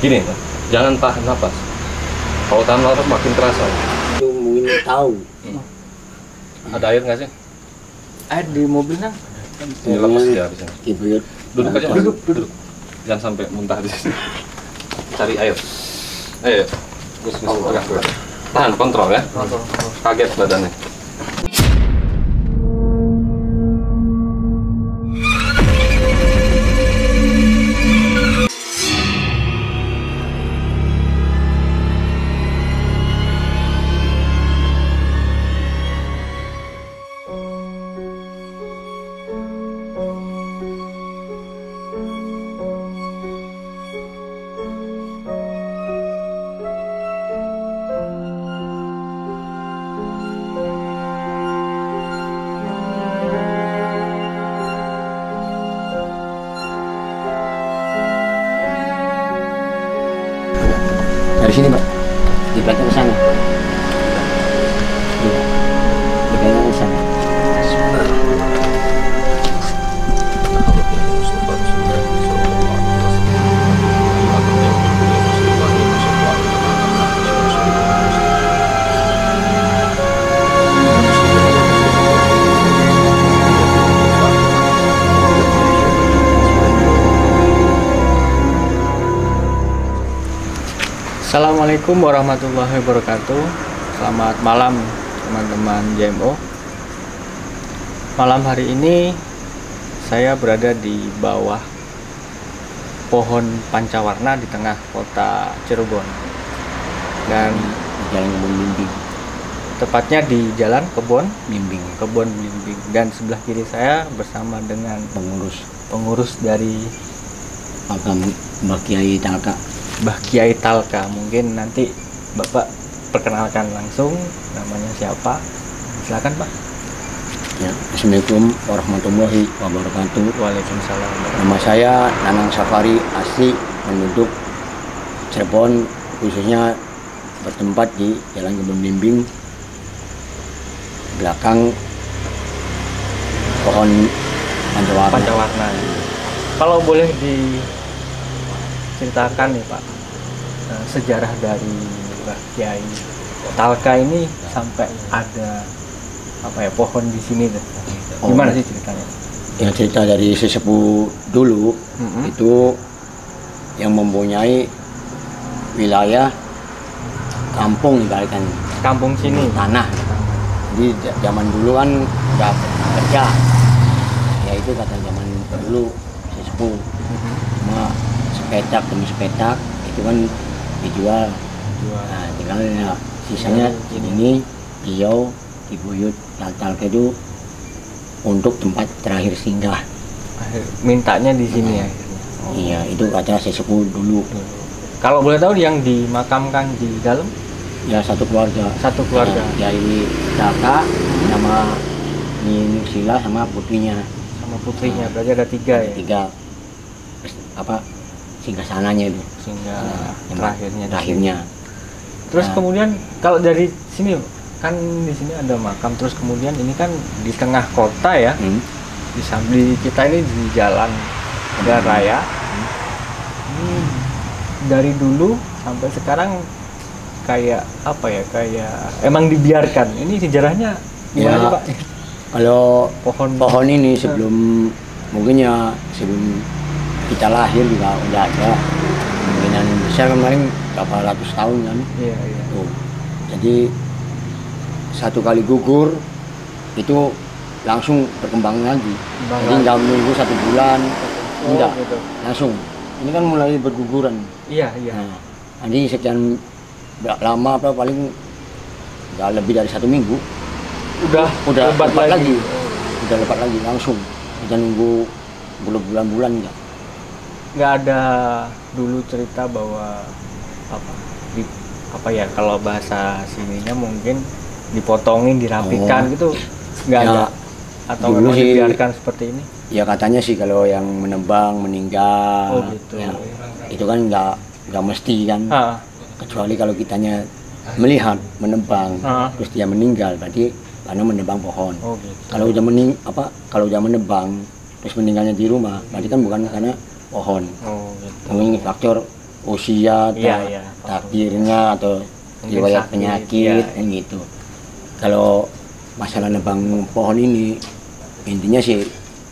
Gini, jangan tahan napas. Kalau tahan napas makin terasa. Itu mungkin tahu. Ada air nggak sih? Air di mobil nang? Ini lepas ya di sini. Ibu Duduk aja, duduk. Jangan sampai muntah di sini. Cari air. Ayo, Gus, pegang. Tahan, kontrol ya. Kaget badannya. Dari sini, Pak. Di belakang ke sana. Iya. Di belakang ke sana. Assalamualaikum warahmatullahi wabarakatuh. Selamat malam teman-teman JMO. Malam hari ini saya berada di bawah pohon pancawarna di tengah kota Cirebon. Dan Di Jalan Kebun Bimbing. tepatnya di Jalan Kebon Bimbing. Dan sebelah kiri saya bersama dengan pengurus dari Makam Mbah Kiai Talka. Mbah Kiai Talka. Mungkin nanti Bapak perkenalkan langsung namanya siapa. Silakan, Pak. Ya, Assalamualaikum warahmatullahi wabarakatuh. Waalaikumsalam. Nama saya Nanang Safari, asli penduduk Cirebon, khususnya bertempat di Jalan Kebun Bimbing, belakang pohon pancawarna. Pancawarna. Kalau boleh diceritakan nih, Pak, sejarah dari Mbah Kiai Talka ini sampai ada pohon di sini tuh. Gimana sih ceritanya? Yang cerita dari sesepuh dulu itu yang mempunyai wilayah kampung, ibaratkan Kampung sini. tanah. Jadi zaman dulu kan nggak kerja, ya itu kata zaman dulu sesepuh. Cuma sepetak demi sepetak itu kan dijual. Nah, tinggal ya, sisanya ini beliau dibuyut Talka itu untuk tempat terakhir singgah. Mintanya di sini ya. Iya, itu kata sesepuh dulu. Kalau boleh tahu yang dimakamkan di dalam Ya satu keluarga. satu keluarga Kiai Talka sama Nini Sila sama putrinya. sama putrinya. Berarti ada tiga ya. Tiga singgasananya itu. Sehingga yang terakhirnya. Terakhirnya. Terus Nah. kemudian kalau dari sini kan di sini ada makam, terus kemudian ini kan di tengah kota ya. Di samping kita ini di jalan ada raya. Ini dari dulu sampai sekarang kayak kayak emang dibiarkan. Ini sejarahnya gimana Ya, Pak? Kalau Pohon pohon ini sebelum sebelum kita lahir juga udah ada kemungkinan besar, kemarin berapa ratus tahun kan. Iya. Tuh. Jadi satu kali gugur itu langsung berkembang lagi. Jadi nggak menunggu 1 bulan, enggak, gitu. langsung. Ini kan mulai berguguran. Iya. Nah, nanti sekian lama paling nggak lebih dari 1 minggu Udah lebat lagi. Oh. Udah lebat lagi langsung. Kita nunggu bulan-bulan enggak. Nggak ada dulu cerita bahwa kalau bahasa sininya mungkin dipotongin, dirapikan gitu, nggak Ya, ada, atau dulu memang sih dibiarkan seperti ini? Ya katanya sih kalau yang menebang meninggal, gitu. ya, itu kan nggak mesti kan. Kecuali kalau kitanya melihat menebang terus dia meninggal, berarti karena menebang pohon. Gitu. Kalau udah menebang terus meninggalnya di rumah, berarti kan bukan karena pohon. Gitu. Mungkin faktor usia, Iya, takdirnya atau Mungkin riwayat sakit, penyakit iya. kan gitu. Kalau masalah nebang pohon ini intinya sih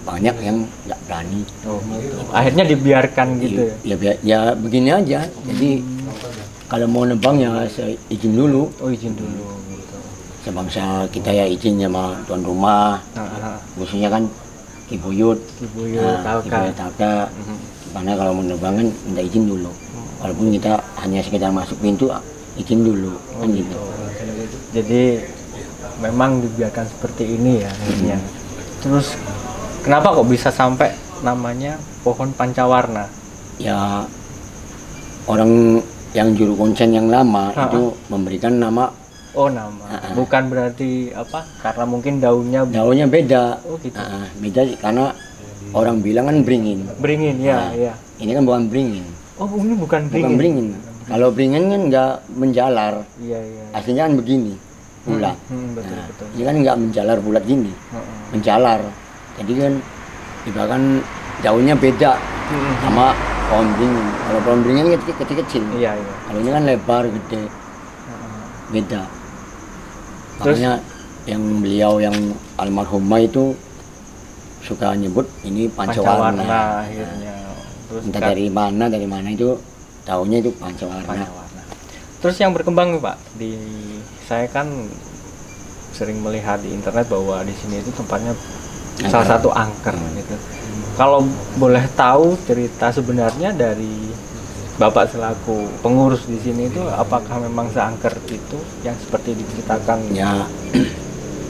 banyak yang nggak berani. Oh, gitu. Akhirnya dibiarkan gitu ya. Ya begini aja. Jadi kalau mau nebang ya saya izin dulu. Oh, izin dulu gitu. Sebangsa kita ya izin sama tuan rumah. Khususnya kan Ki Buyut. Ki Buyut, Talka. Talka. Karena kalau mau nebang kan minta izin dulu. Walaupun kita hanya sekedar masuk pintu, izin dulu. Kan gitu. Jadi memang dibiarkan seperti ini ya akhirnya. Terus kenapa kok bisa sampai namanya pohon pancawarna? Ya orang yang juru konsen yang lama itu memberikan nama. Oh, nama. Bukan berarti apa? Karena mungkin daunnya beda. Oh, gitu. Beda karena orang bilang kan beringin. Beringin ya, ya. Ini kan bukan beringin. Oh, ini bukan beringin. Bukan beringin. Kalau beringin kan nggak menjalar. Iya, iya. Aslinya kan begini, bulat. Betul. Ini kan nggak menjalar bulat gini. Menjalar. Jadi kan ibaratkan daunnya beda sama pohon beringin. Kalau pohon beringin kan kecil-kecil. Iya, iya. Kalau ini kan lebar, gede. Beda. Terus? Makanya yang beliau yang almarhumah itu suka nyebut ini pancawarna. Akhirnya. Terus Entah dari mana itu tahunya itu pancawarna. Terus yang berkembang nih, Pak, saya kan sering melihat di internet bahwa di sini itu tempatnya salah satu angker gitu. Kalau boleh tahu cerita sebenarnya dari Bapak selaku pengurus di sini itu, apakah memang seangker itu yang seperti diceritakan? Ya,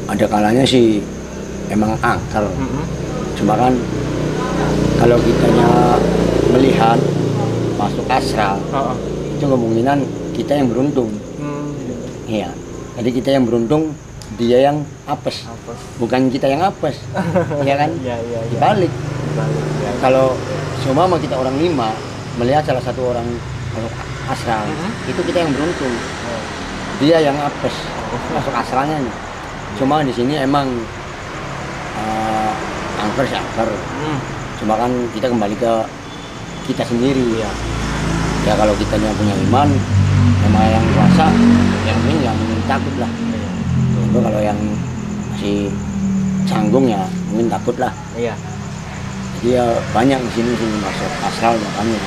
ada kalanya sih emang angker. Cuma kan kalau kitanya melihat masuk astral, itu kemungkinan kita yang beruntung. Iya. Jadi kita yang beruntung, dia yang apes. Bukan kita yang apes. Iya kan? Iya. Dibalik. Ya. Kalau semua kita orang 5 melihat salah satu orang masuk astral, itu kita yang beruntung. Dia yang apes masuk astralnya nih. Cuma di sini emang angker sih angker. Cuma kan kita kembali ke kita sendiri ya. Ya kalau kitanya punya iman, sama yang kuasa, yang ini yang takut lah. Itu kalau yang masih canggung ya mungkin takut lah. Iya. Jadi ya banyak di sini sih masuk astral makanya.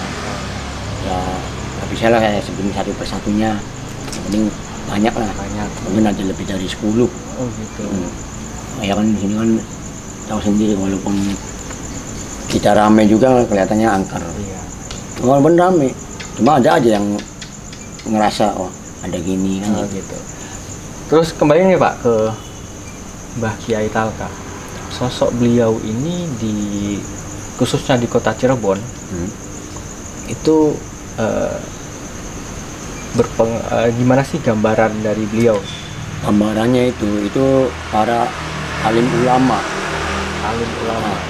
Ya nggak bisa lah saya sebutin satu persatunya. Yang penting banyak lah. Banyak. Mungkin ada lebih dari 10. Oh gitu. Ya kan di sini kan tahu sendiri walaupun kita rame juga kelihatannya angker. Iya. Walaupun rame, cuma ada aja yang ngerasa oh ada gini kan. Gitu. Terus kembali nih Pak ke Mbah Kiai Talka. Sosok beliau ini khususnya di kota Cirebon itu gimana sih gambaran dari beliau? Gambarannya itu para alim ulama.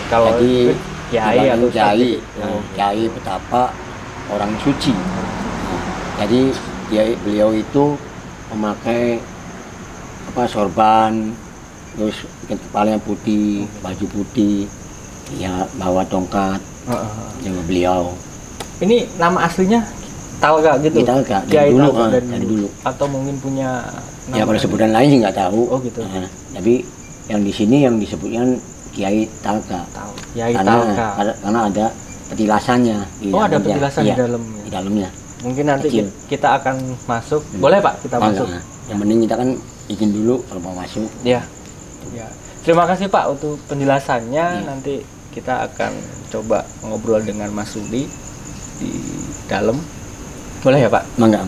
Kalau jadi kiai atau kiai betapa orang suci. Jadi beliau itu memakai sorban, terus kepalanya putih, baju putih, ya bawa tongkat, sama beliau. Ini nama aslinya Talka gitu? Talka, Kiai dari dulu, Talka dari dulu. Atau mungkin punya nama? Ya kalau sebutan lain sih nggak tahu. Oh gitu. Tapi yang di sini yang disebutnya Kiai Talka. Kiai Talka. Karena ada petilasannya. Ada petilasan di dalamnya. Di dalamnya. Mungkin nanti kita akan masuk. Boleh Pak kita masuk? Yang penting kita kan izin dulu kalau mau masuk. Ya. Terima kasih Pak untuk penjelasannya. Nanti kita akan coba ngobrol dengan Mas Rudi di dalam. Boleh ya Pak? Mangga.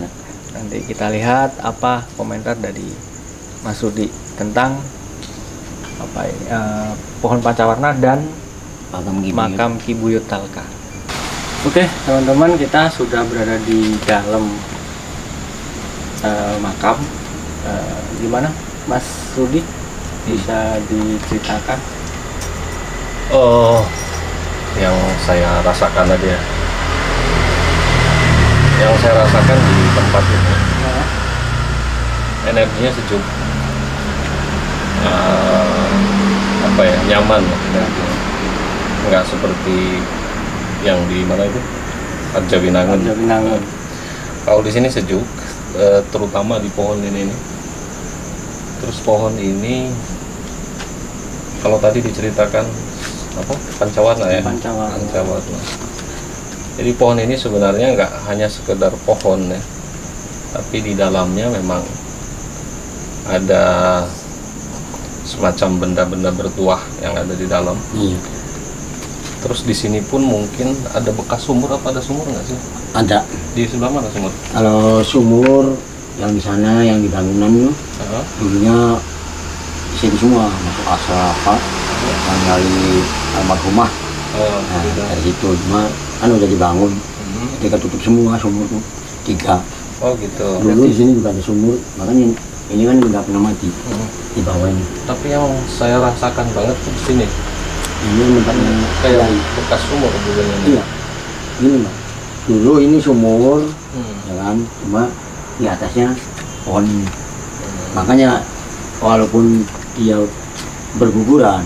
Nanti kita lihat apa komentar dari Mas Rudi tentang pohon pancawarna dan makam Ki Buyut Talka. Oke teman-teman, kita sudah berada di dalam makam. Gimana Mas Rudi, bisa diceritakan? Oh, yang saya rasakan tadi ya. Yang saya rasakan di tempat ini, energinya sejuk, nyaman, nggak seperti yang di mana itu Arjawinangun. Arjawinangun. Kalau di sini sejuk, terutama di pohon ini nih. Terus pohon ini kalau tadi diceritakan apa pancawarna ya? Pancawarna. Jadi pohon ini sebenarnya nggak hanya sekedar pohon ya, tapi di dalamnya memang ada semacam benda-benda bertuah yang ada di dalam. Iya. Terus di sini pun mungkin ada bekas sumur, apa ada sumur nggak sih? Ada. Di sebelah mana sumur? Kalau sumur yang di sana yang di bangunan itu dulunya di sini semua masuk asal apa yang dari almarhumah. Nah, dari situ cuma kan udah dibangun, jadi tutup semua sumur tuh 3. Oh gitu. Dulu di sini juga ada sumur, makanya ini kan nggak pernah mati di bawah ini. Tapi yang saya rasakan banget tuh di sini. Ini tempatnya Kayak bekas sumur dulu ini. Iya, ini Mas. Dulu ini sumur, ya kan, cuma di atasnya pohon ini. Makanya walaupun dia berguguran,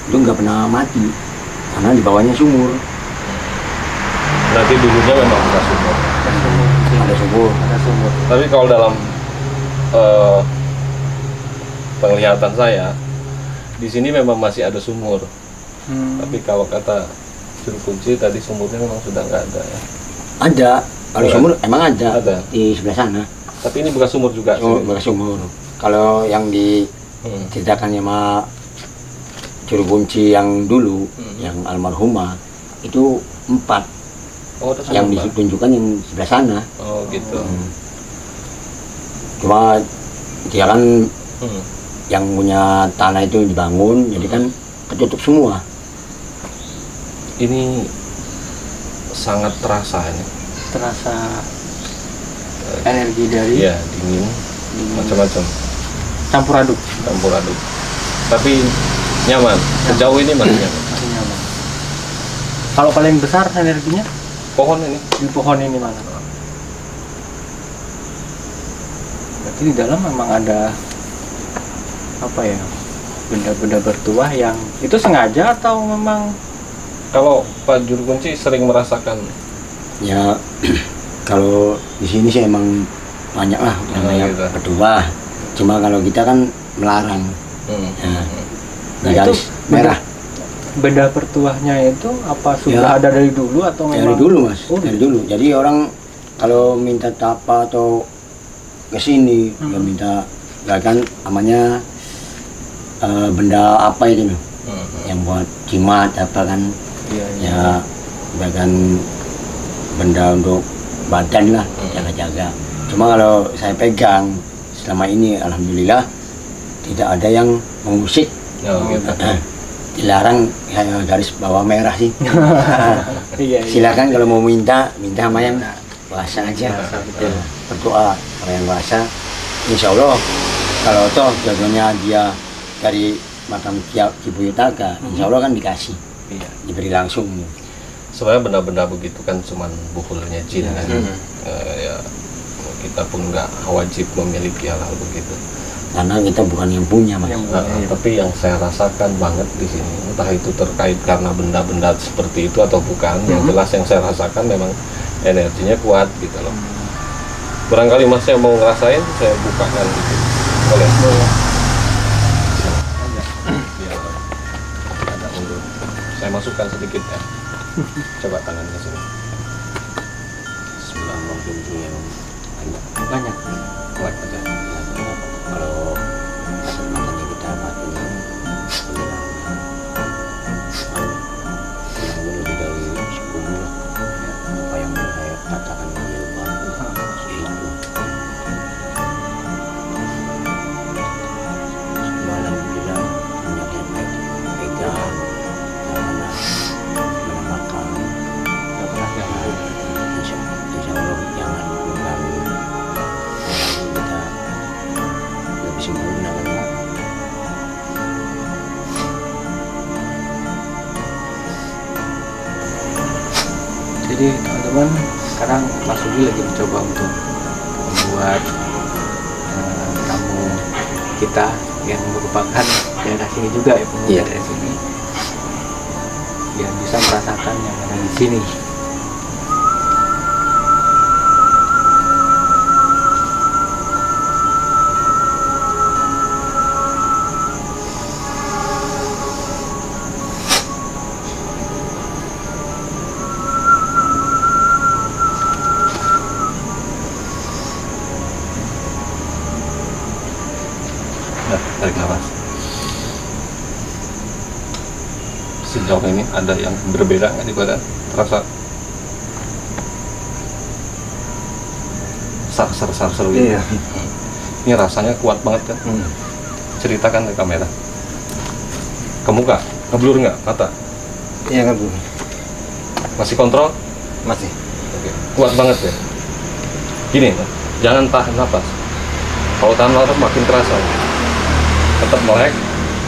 itu nggak pernah mati, karena di bawahnya sumur. Berarti dulunya memang bekas sumur. Ada sumur. Tapi kalau dalam penglihatan saya, di sini memang masih ada sumur. Tapi kalau kata Juru Kunci tadi sumurnya memang sudah nggak ada ya. Ada. Kalau sumur emang ada. Ada. Di sebelah sana. Tapi ini bekas sumur juga. Bekas sumur. Kalau yang diceritakan sama Juru Kunci yang dulu, yang almarhumah, itu 4. Oh, yang ditunjukkan yang sebelah sana. Oh gitu. Cuma dia kan yang punya tanah itu dibangun, jadi kan ketutup semua. Ini sangat terasa ini. Terasa energi dari Iya, dingin. Macam-macam. Campur aduk. Tapi nyaman. Sejauh ini masih nyaman. Masih nyaman. Kalau paling besar energinya Pohon ini. di pohon ini mana? Berarti di dalam memang ada apa ya? Benda-benda bertuah yang itu sengaja atau memang? Kalau Pak Juru Kunci sering merasakan? Ya kalau di sini sih emang banyak lah yang gitu. bertuah. Cuma kalau kita kan melarang. Nah, garis merah. Benda bertuahnya itu apa sudah ada dari dulu atau memang? Dari dulu Mas, dari dulu. Jadi orang kalau minta tapa atau ke sini ya minta, nggak kan namanya benda apa itu yang buat jimat apa kan, ya bahkan benda untuk badan lah, jaga-jaga. Cuma kalau saya pegang selama ini alhamdulillah tidak ada yang mengusik. Dilarang garis bawah merah sih. Silakan kalau mau minta sama yang puasa aja. Berdoa sama yang puasa. Insya Allah kalau toh jodohnya dia dari makam Ki Buyutaka, insya Allah kan dikasih, diberi langsung. Sebenarnya benda-benda begitu kan cuman bukulnya jin kan. Ya kita pun nggak wajib memiliki hal-hal begitu. Karena kita bukan yang punya Mas. Tapi yang saya rasakan banget di sini, entah itu terkait karena benda-benda seperti itu atau bukan, yang jelas yang saya rasakan memang energinya kuat gitu loh. Barangkali Mas yang mau ngerasain, saya bukakan gitu. Boleh? Biar ada undur. Saya masukkan sedikit ya. Coba tangan ke sini. Sebelah pintu yang banyak. Kuat aja. Kalau makanya kita matinya yang lebih dari 10 lah, apa yang saya katakan di luar itu alhamdulillah banyak yang pegang karena menamakan insya Allah jangan mengganggu kita lebih sempurna kan. Jadi teman-teman sekarang Mas Sugi lagi mencoba untuk membuat tamu kita yang merupakan daerah sini juga ya, pemuda dari sini, biar bisa merasakan yang ada di sini. sejauh ini ada yang berbeda nggak di badan? Terasa sar-sar gitu. Iya. Ini rasanya kuat banget kan? Ceritakan ke kamera. Ke muka, ngeblur nggak mata? Iya nggak Bu? Masih kontrol? Masih. Oke. Kuat banget ya. Gini, jangan tahan nafas. Kalau tahan nafas makin terasa. Tetap melek,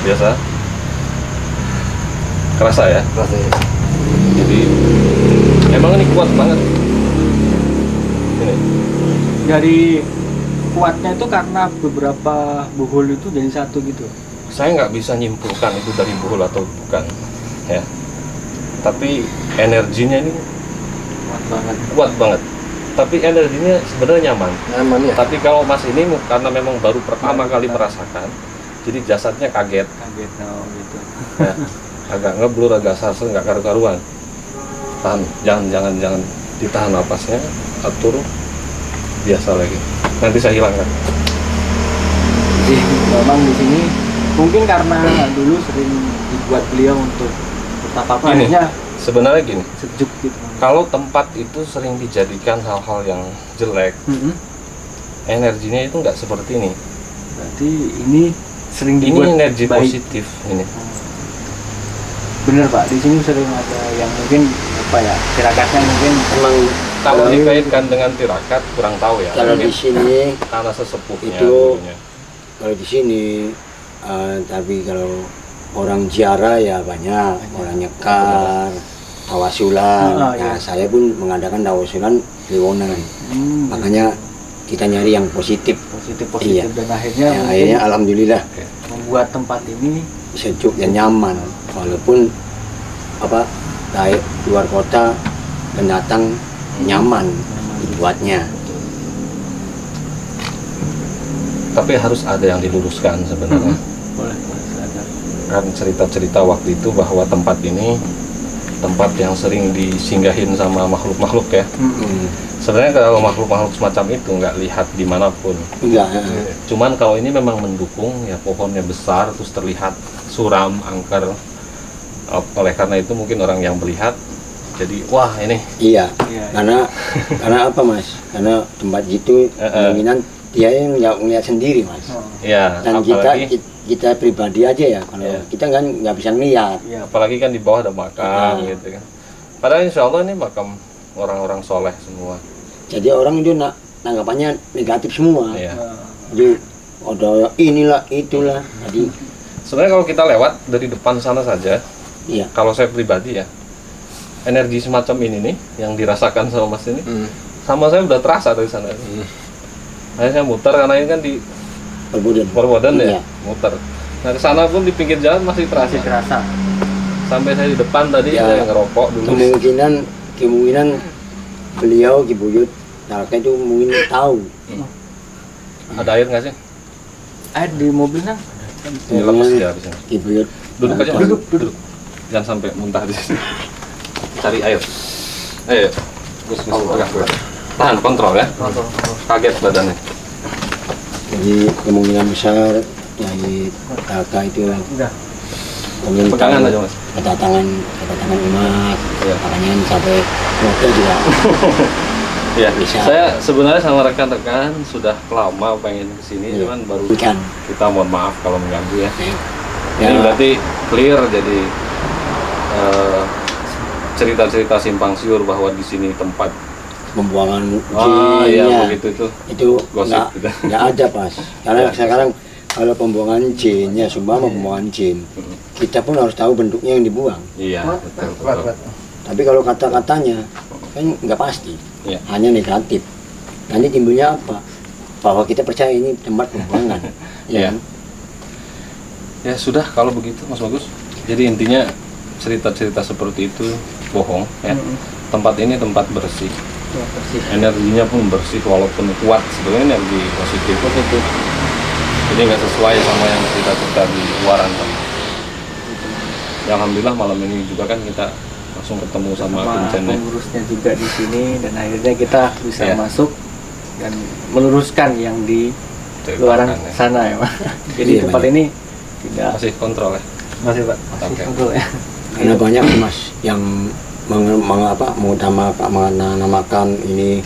biasa. Kerasa ya. Masih. Jadi emang ini kuat banget. Ini. Dari kuatnya itu karena beberapa buhul itu jadi satu gitu. Saya nggak bisa nyimpulkan itu dari buhul atau bukan, ya. Tapi energinya ini Kuat banget. kuat banget. Tapi energinya sebenarnya nyaman. Nyaman ya. Tapi kalau Mas ini karena memang baru pertama kali merasakan, jadi jasadnya kaget, Kaget gitu. ya. Agak ngeblur, agak sarsel, nggak karu-karuan. Tahan, jangan ditahan napasnya, atur biasa lagi. Nanti saya hilangkan. Jadi memang di sini mungkin karena dulu sering dibuat beliau untuk betapa Gini. akhirnya Sebenarnya gini, sejuk gitu. kalau tempat itu sering dijadikan hal-hal yang jelek, energinya itu nggak seperti ini. Berarti ini sering Ini dibuat energi baik. positif ini. Bener Pak, di sini sering ada yang mungkin apa ya, tirakatnya mungkin Emang Kalau Kalau- dikaitkan dengan tirakat kurang tahu ya. kalau di Mungkin sini tanah sesepuhnya. itu- dulunya. kalau di sini tapi kalau orang ziarah ya banyak, orang nyekar, tawasulan. Iya. Nah, saya pun mengadakan tawasulan Liwonan. Makanya kita nyari yang positif. positif Iya. dan akhirnya Ya, mungkin akhirnya alhamdulillah membuat tempat ini sejuk dan nyaman. Walaupun dari luar kota pendatang nyaman dibuatnya. Tapi harus ada yang diluruskan sebenarnya. boleh silakan. Kan cerita-cerita waktu itu bahwa tempat ini tempat yang sering disinggahin sama makhluk-makhluk ya. Sebenarnya kalau makhluk-makhluk semacam itu nggak lihat dimanapun. Enggak. Cuman kalau ini memang mendukung ya, pohonnya besar terus terlihat suram, angker. Oleh karena itu mungkin orang yang melihat jadi wah ini Iya. Iya. Karena apa Mas? Karena tempat gitu kemungkinan dia yang ngeliat sendiri Mas. ya Dan apalagi kita pribadi aja ya, kalau Iya. kita kan nggak bisa ngeliat. Iya, apalagi kan di bawah ada makam Ah. gitu kan. Padahal insya Allah ini makam orang-orang soleh semua. Jadi orang itu nanggapannya negatif semua. Iya. Jadi ada inilah itulah. Jadi Sebenarnya kalau kita lewat dari depan sana saja, iya. kalau saya pribadi ya, energi semacam ini nih yang dirasakan sama Mas ini, sama saya udah terasa dari sana. Akhirnya saya muter karena ini kan di Perbodan ya, Iya. muter. Nah ke sana pun di pinggir jalan masih terasa. masih terasa. Sampai saya di depan tadi Ya. saya ngerokok dulu. Kemungkinan beliau Ki Buyut Talka itu mungkin tahu. Ada air nggak sih? Air di mobil nang. Ini lemes ya di sini. Ki Buyut Duduk aja Mas. Duduk. Jangan sampai muntah di sini. Cari air. Ayo. Gus pegang. Tahan kontrol ya. Kaget badannya. Jadi kemungkinan besar dari Talka itu Udah. mungkin Pegangan tahu aja Mas. kedatangan emas. Iya. Makanya sampai motor juga. Iya. Bisa. Saya sebenarnya sama rekan-rekan sudah lama pengen kesini, Iya. cuman baru Ikan. kita mohon maaf kalau mengganggu ya. Ya, Ini berarti clear jadi cerita-cerita simpang siur bahwa di sini tempat pembuangan iya jinnya begitu itu itu gosip gitu. nggak ada pas. Karena Ya. sekarang kalau pembuangan jinnya, sumpah pembuangan jin, kita pun harus tahu bentuknya yang dibuang. Iya betul. Tapi kalau kata-katanya kan nggak pasti, Iya. hanya negatif. Nanti timbulnya apa? Bahwa kita percaya ini tempat pembuangan. Iya. kan? Ya sudah kalau begitu Mas Bagus. Jadi intinya cerita-cerita seperti itu bohong ya. Tempat ini tempat bersih. Ya, bersih. Energinya pun bersih walaupun kuat, sebenarnya energi positif itu. Jadi nggak sesuai sama yang cerita-cerita di luaran. Ya, alhamdulillah malam ini juga kan kita langsung ketemu sama Kuncennya. pengurusnya juga di sini dan akhirnya kita bisa Iya. masuk dan meluruskan yang di Ceritakan luaran ya. sana ya Pak. Jadi Iya, tempat banyak. ini tidak Masih kontrol ya. masih Pak Oke. betul ya. Karena banyak Mas yang menamakan ini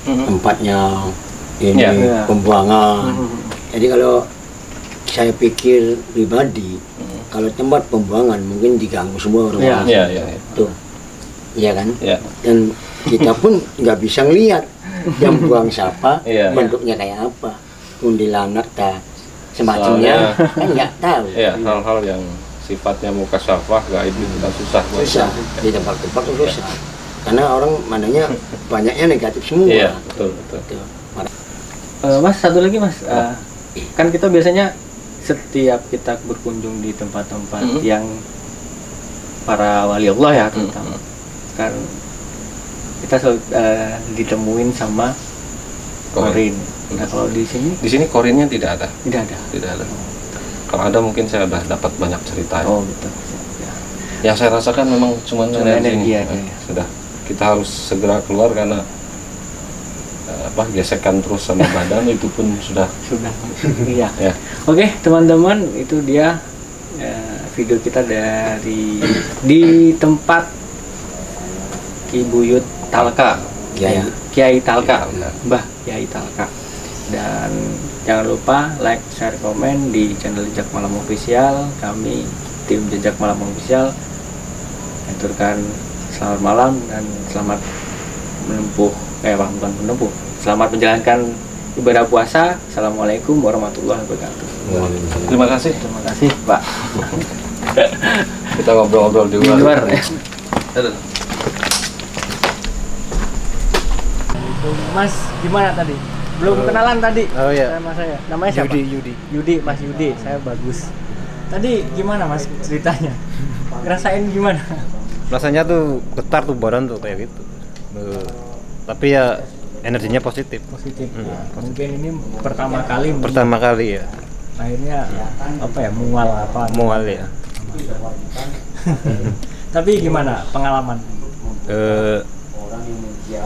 tempatnya ini pembuangan. Jadi kalau saya pikir pribadi, kalau tempat pembuangan mungkin diganggu semua orang. Tuh, iya kan? Dan kita pun nggak bisa ngelihat yang buang siapa, bentuknya kayak apa, kuntilanak dan semacamnya, kan nggak tahu. Hal-hal yang sifatnya mukasyafah gaib itu kita susah di tempat-tempat susah. Karena orang mananya banyaknya negatif semua. Betul. Mas, satu lagi Mas, kan kita biasanya setiap kita berkunjung di tempat-tempat yang para wali Allah ya terutama, kan kita selalu ditemuin sama korin. Nah kalau di sini korinnya tidak ada. Tidak ada. Kalau ada mungkin saya udah dapat banyak cerita. Oh gitu. Yang saya rasakan memang cuma energi. Sudah, kita harus segera keluar karena gesekan terus sama badan itu pun sudah. Iya. Oke, teman-teman, itu dia video kita di tempat Kibuyut Talka, Kiai Talka, Mbah Kiai Talka. Dan jangan lupa like, share, komen di channel Jejak Malam Official. Kami tim Jejak Malam Official aturkan selamat malam dan selamat selamat menjalankan ibadah puasa. Assalamualaikum warahmatullahi wabarakatuh. Terima kasih Pak. Kita ngobrol-ngobrol di luar. Mas, gimana tadi? Belum kenalan tadi. Oh iya. Sama saya. Namanya siapa? Yudi, Mas Yudi. Saya bagus. Tadi gimana Mas ceritanya? Ngerasain gimana? Rasanya tuh getar tuh badan tuh kayak gitu. Tapi ya energinya positif. Ya. Mungkin ini pertama kali ya. Akhirnya mual ya. Tapi gimana pengalaman?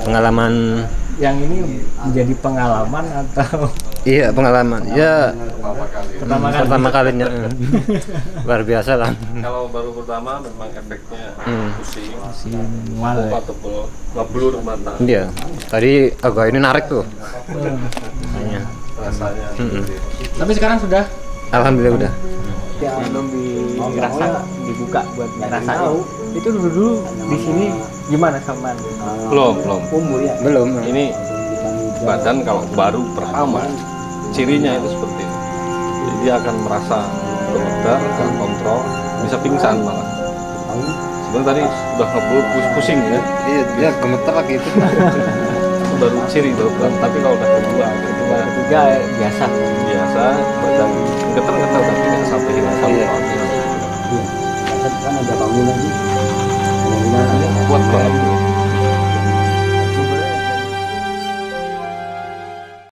Pengalaman yang ini menjadi pengalaman atau? Iya, pengalaman. Ya pertama kalinya. Luar biasa lah. Kalau baru pertama memang efeknya pusing, mual, tebel, ngeblur mata. Iya. Tadi agak ini narik tuh. Rasanya. Tapi sekarang sudah? Alhamdulillah udah. Ya, belum dibuka buat ngerasain. Itu dulu di sini gimana sama? Belum. Umur ya? Belum. Ini badan kalau baru pertama cirinya itu seperti itu. Jadi dia akan merasa gemetar, gak kontrol, bisa pingsan malah. Sebenarnya tadi sudah ngebul pusing ya. Iya, dia gemetar lagi itu. Baru ciri baru, tapi kalau udah ketiga biasa badan getar-getar